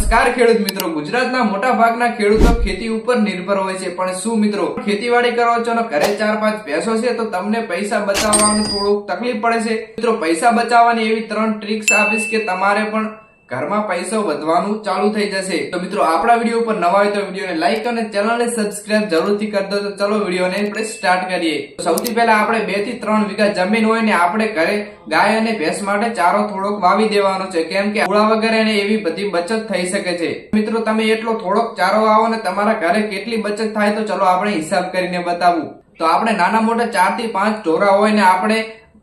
નમસ્કાર ખેડૂત મિત્રો, ગુજરાતના મોટા ભાગના ખેડૂતો ખેતી ઉપર નિર્ભર હોય છે, પણ શું મિત્રો ખેતીવાડી કરો છો ને ઘરે 4-5 ભેંસો છે તો તમને પૈસા બચાવવાનું થોડુંક તકલીફ પડે છે? મિત્રો પૈસા બચાવવાની એવી 3 ટ્રિક્સ આપીશ કે તમારે પણ ઘરમાં પૈસો વધવાનું ચાલુ થઈ જશે। તો મિત્રો આપણા વિડીયો ઉપર નવા હોય તો વિડીયોને લાઈક અને ચેનલને સબસ્ક્રાઇબ જરૂરથી કરી દો। તો ચલો વિડીયોને આપણે સ્ટાર્ટ કરીએ। સૌથી પહેલા આપણે 2 થી 3 વીઘા જમીન હોય ને આપણે ઘરે ગાય અને ભેંસ માટે ચારો થોડોક વાવી દેવાનો છે, કેમ કે ઉળા વગેરે ને એવી બધી બચત થઈ શકે છે। મિત્રો તમે એટલો થોડોક ચારો વાવો ને તમારા ઘરે કેટલી બચત થાય તો ચલો આપણે હિસાબ કરીને બતાવું। તો આપણે નાના મોટા 4 થી 5 ઢોરા હોય ને આપણે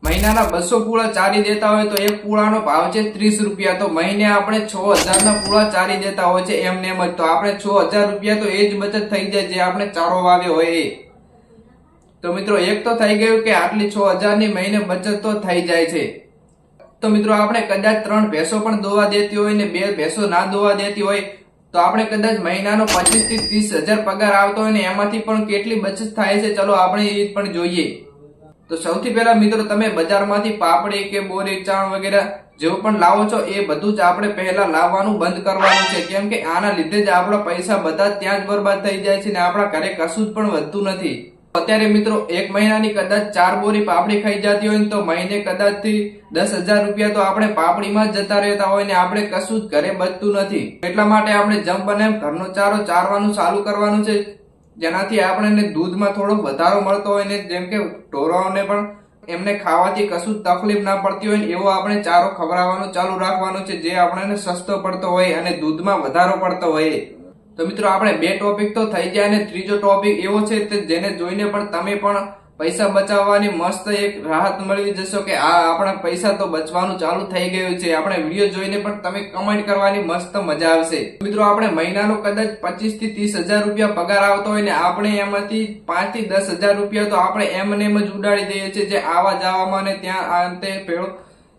મહિનાના 200 પૂળા ચારી દેતા હોય તો એક પૂળાનો ભાવ છે 30 રૂપિયા, તો મહિને આપણે 6000 ના પૂળા ચારી દેતા હોય છે એમને એમ જ, તો આપણે 6000 રૂપિયા તો એ જ બચત થઈ જાય જે આપણે ચારો વાવ્યો હોય એ। તો મિત્રો એક તો થઈ ગયું કે આટલી 6000 ની મહિને બચત તો થઈ જાય છે। તો મિત્રો આપણે કદાચ 3 ભેંસો પણ દોવા દેતી હોય ને 2 ભેંસો ના દોવા દેતી હોય તો આપણે કદાચ મહિનાનો 25 થી 30000 પગાર આવતો હોય ને એમાંથી પણ કેટલી બચત થાય છે ચલો આપણે એ પણ જોઈએ। તો સૌથી પહેલા મિત્રો તમે બજારમાંથી પાપડી કે બોરી ચાણ વગેરે જેવું પણ લાવો છો એ બધું જ આપણે પહેલા લાવવાનું બંધ કરવાનું છે, કેમ કે આના લીધે જ આપણા પૈસા બધા ત્યાં જ બરબાદ થઈ જાય છે ને આપણા ઘરે કશું જ પણ વધતું નથી। અત્યારે મિત્રો એક મહિનાની કદાચ 4 બોરી પાપડી ખાઈ જતી હોય તો મહિને કદાચ થી 10,000 રૂપિયા તો આપણે પાપડીમાં જ જતા રહેતા હોય ને આપણે કશું જ ઘરે બચતું નથી। એટલા માટે આપણે જેમ બને એમ ઘરનો ચારો ચારવાનું ચાલુ કરવાનું છે, જેનાથી આપણને દૂધમાં થોડો વધારો મળતો હોય ને, જેમ કે ઢોરાઓને પણ એમને ખાવાથી કશું તકલીફ ના પડતી હોય ને એવો આપણે ચારો ખવડાવવાનું ચાલુ રાખવાનું છે, જે આપણને સસ્તો પડતો હોય અને દૂધમાં વધારો પડતો હોય। તો મિત્રો આપણે 2 ટોપિક તો થઈ ગયા અને ત્રીજો ટોપિક એવો છે જેને જોઈને પણ તમે પણ પૈસા બચાવવાની મસ્ત એક રાહત મળી જશો કે આ આપણા પૈસા તો બચવાનું ચાલુ થઈ ગયું છે। આપણે વિડીયો જોઈને પણ તમે કમેન્ટ કરવાની મસ્ત મજા આવશે। મિત્રો આપણે મહિનાનો કદાચ 25 થી 30000 રૂપિયા પગાર આવતો હોય ને આપણે એમાંથી 5 થી 10000 રૂપિયા તો આપણે એમને એમ જ ઉડાડી દઈએ છીએ, જે આવા જવામાં ને ત્યાં અંતે ભેળો।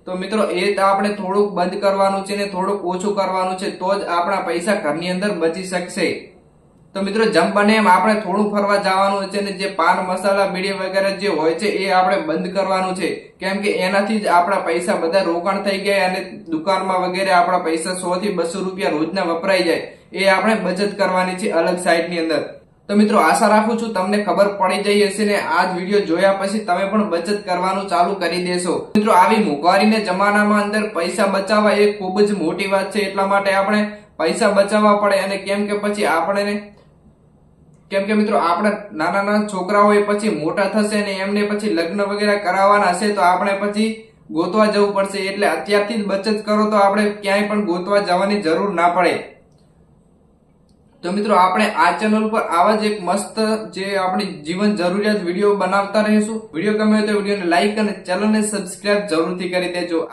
તો મિત્રો એ આપણે થોડુંક બંધ કરવાનું છે ને થોડુંક ઓછું કરવાનું છે, તો જ આપણા પૈસા ઘરની અંદર બચી શકશે। તો મિત્રો જેમ બને એમ આપણે થોડું ફરવા જવાનું છે ને જે પાન મસાલા બીડી વગેરે જે હોય છે એ આપણે બંધ કરવાનું છે, કેમ કે એનાથી જ આપણા પૈસા બધા રોકાણ થઈ ગયા અને દુકાનમાં વગેરે આપણા પૈસા 100 થી 200 રૂપિયા રોજના વપરાઈ જાય, એ આપણે બચત કરવાની છે અલગ સાઈડ ની અંદર। તો મિત્રો આશા રાખું છું તમને ખબર પડી જઈ હશે ને આ વિડીયો જોયા પછી તમે પણ બચત કરવાનું ચાલુ કરી દેશો। મિત્રો આવી મોંઘવારીના જમાનામાં અંદર પૈસા બચાવવા એ ખૂબ જ મોટી વાત છે, એટલા માટે આપણે પૈસા બચાવવા પડે। અને કેમ કે પછી આપણે કેમ કે મિત્રો આપણા નાના છોકરાઓ એ પછી મોટા થશે ને એમને પછી લગ્ન વગેરે કરાવવાના હશે તો આપણે પછી ગોતવા જવું પડશે, એટલે અત્યારથી જ બચત કરો તો આપણે ક્યાંય પણ ગોતવા જવાની જરૂર ના પડે। તો મિત્રો આપણે આ ચેનલ પર આવા જ એક મસ્ત જે આપણી જીવન જરૂરિયાત વિડીયો બનાવતા રહીશું। વિડીયો ગમે તો વિડીયોને લાઈક અને ચેનલને સબસ્ક્રાઇબ જરૂરથી કરી દેજો।